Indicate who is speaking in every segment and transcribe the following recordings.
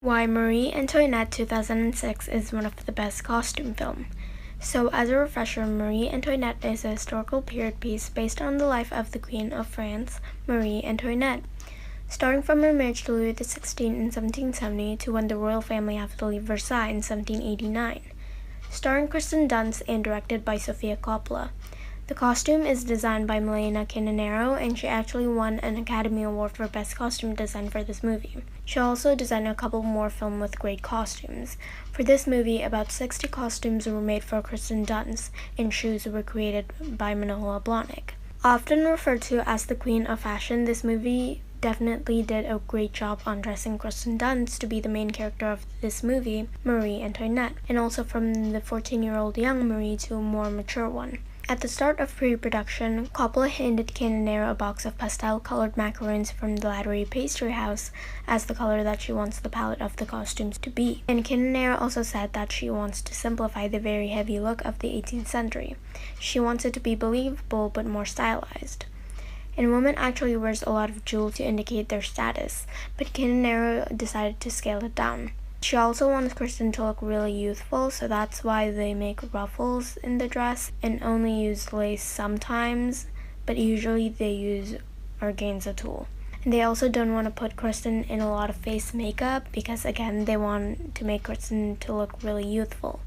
Speaker 1: Why Marie Antoinette 2006 is one of the best costume films. So as a refresher, Marie Antoinette is a historical period piece based on the life of the Queen of France, Marie Antoinette. Starting from her marriage to Louis XVI in 1770 to when the royal family had to leave Versailles in 1789. Starring Kristen Dunst and directed by Sofia Coppola. The costume is designed by Milena Canonero, and she actually won an Academy Award for Best Costume Design for this movie. She also designed a couple more films with great costumes. For this movie, about 60 costumes were made for Kristen Dunst, and shoes were created by Manohla Blahnik. Often referred to as the Queen of Fashion, this movie definitely did a great job on dressing Kristen Dunst to be the main character of this movie, Marie Antoinette, and also from the 14-year-old young Marie to a more mature one. At the start of pre-production, Coppola handed Canonero a box of pastel-colored macaroons from the Lattery Pastry House as the color that she wants the palette of the costumes to be. And Canonero also said that she wants to simplify the very heavy look of the 18th century. She wants it to be believable but more stylized. And women actually wears a lot of jewels to indicate their status, but Canonero decided to scale it down. She also wants Kristen to look really youthful, so that's why they make ruffles in the dress and only use lace sometimes, but usually they use organza tulle. And they also don't want to put Kristen in a lot of face makeup because, again, they want to make Kristen to look really youthful.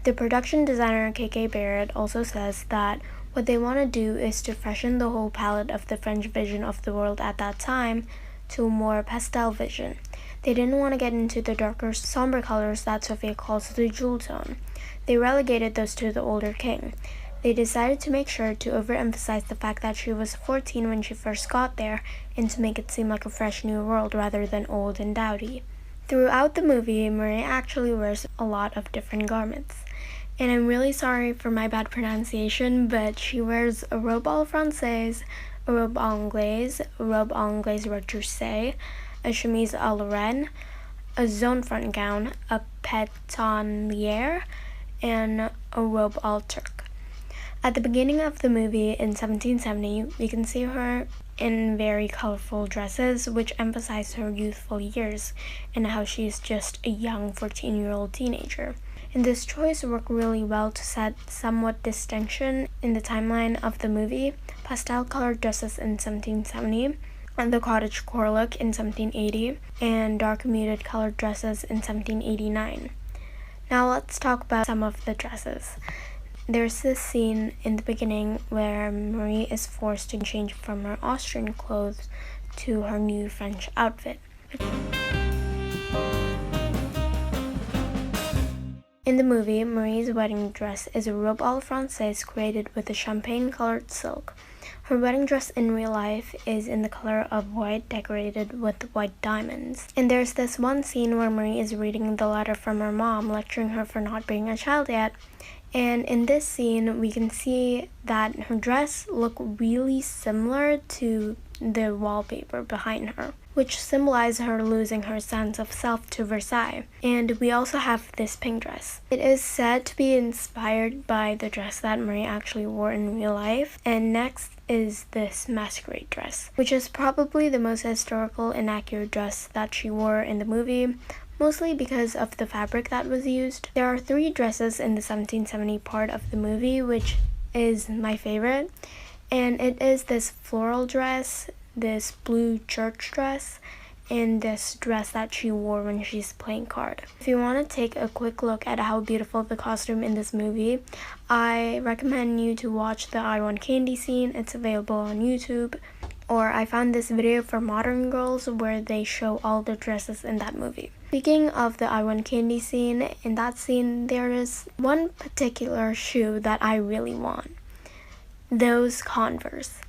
Speaker 1: The production designer KK Barrett also says that what they want to do is to freshen the whole palette of the French vision of the world at that time to a more pastel vision. They didn't want to get into the darker, somber colors that Sophia calls the jewel tone. They relegated those to the older king. They decided to make sure to overemphasize the fact that she was 14 when she first got there and to make it seem like a fresh new world rather than old and dowdy. Throughout the movie, Marie actually wears a lot of different garments. And I'm really sorry for my bad pronunciation, but she wears a robe à la française, a robe anglaise retroussée, a chemise à la reine, a zone front gown, a pétonnière, and a robe à turque. At the beginning of the movie in 1770, we can see her in very colorful dresses, which emphasize her youthful years and how she's just a young 14-year-old teenager. And this choice worked really well to set somewhat distinction in the timeline of the movie. Pastel-colored dresses in 1770, and the cottagecore look in 1780, and dark muted colored dresses in 1789. Now let's talk about some of the dresses. There's this scene in the beginning where Marie is forced to change from her Austrian clothes to her new French outfit. In the movie, Marie's wedding dress is a robe à la française created with a champagne-colored silk. Her wedding dress in real life is in the color of white, decorated with white diamonds. And there's this one scene where Marie is reading the letter from her mom, lecturing her for not being a child yet. And in this scene, we can see that her dress looks really similar to the wallpaper behind her, which symbolizes her losing her sense of self to Versailles. And we also have this pink dress. It is said to be inspired by the dress that Marie actually wore in real life. And next is this masquerade dress, which is probably the most historical and accurate dress that she wore in the movie, mostly because of the fabric that was used. There are 3 dresses in the 1770 part of the movie, which is my favorite. And it is this floral dress, this blue church dress, and this dress that she wore when she's playing card. If you want to take a quick look at how beautiful the costume in this movie, I recommend you to watch the I Want Candy scene. It's available on YouTube. Or I found this video for Modern Girls where they show all the dresses in that movie. Speaking of the I Want Candy scene, in that scene there is one particular shoe that I really want. Those Converse.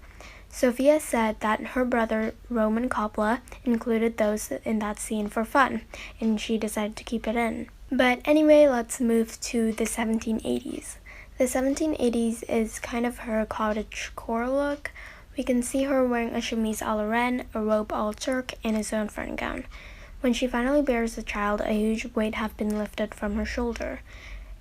Speaker 1: Sophia said that her brother Roman Coppola included those in that scene for fun, and she decided to keep it in. But anyway, let's move to the 1780s. The 1780s is kind of her cottagecore look. We can see her wearing a chemise à la reine, a robe à la turque, and a zone front gown. When she finally bears a child, a huge weight has been lifted from her shoulder,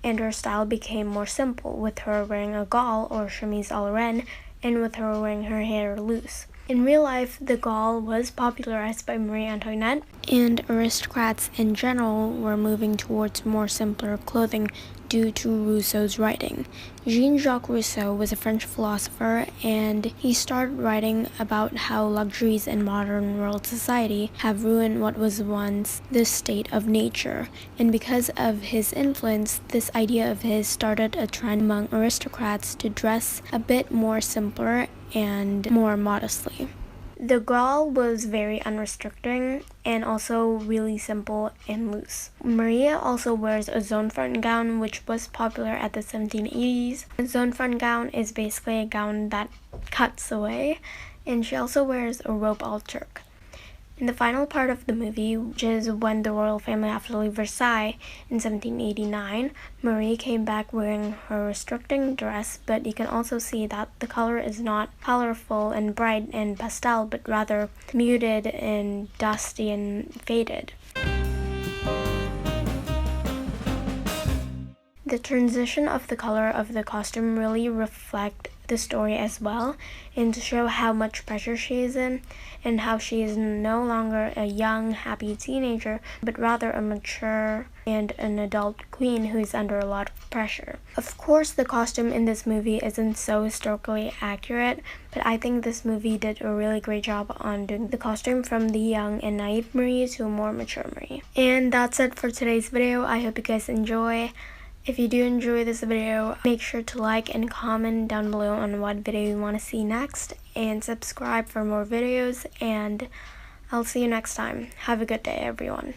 Speaker 1: and her style became more simple, with her wearing a gaulle or chemise à la reine, and with her wearing her hair loose. In real life, the gall was popularized by Marie Antoinette, and aristocrats in general were moving towards more simpler clothing due to Rousseau's writing. Jean-Jacques Rousseau was a French philosopher, and he started writing about how luxuries in modern world society have ruined what was once the state of nature. And because of his influence, this idea of his started a trend among aristocrats to dress a bit more simpler and more modestly. The gall was very unrestricting and also really simple and loose. Maria also wears a zone front gown, which was popular at the 1780s. A zone front gown is basically a gown that cuts away, and she also wears a robe al turc. In the final part of the movie, which is when the royal family have to leave Versailles in 1789, Marie came back wearing her restricting dress, but you can also see that the color is not colorful and bright and pastel, but rather muted and dusty and faded. The transition of the color of the costume really reflect the story as well, and to show how much pressure she is in, and how she is no longer a young, happy teenager, but rather a mature and an adult queen who is under a lot of pressure. Of course, the costume in this movie isn't so historically accurate, but I think this movie did a really great job on doing the costume from the young and naive Marie to a more mature Marie. And that's it for today's video. I hope you guys enjoy. If you do enjoy this video, make sure to like and comment down below on what video you want to see next, and subscribe for more videos, and I'll see you next time. Have a good day, everyone.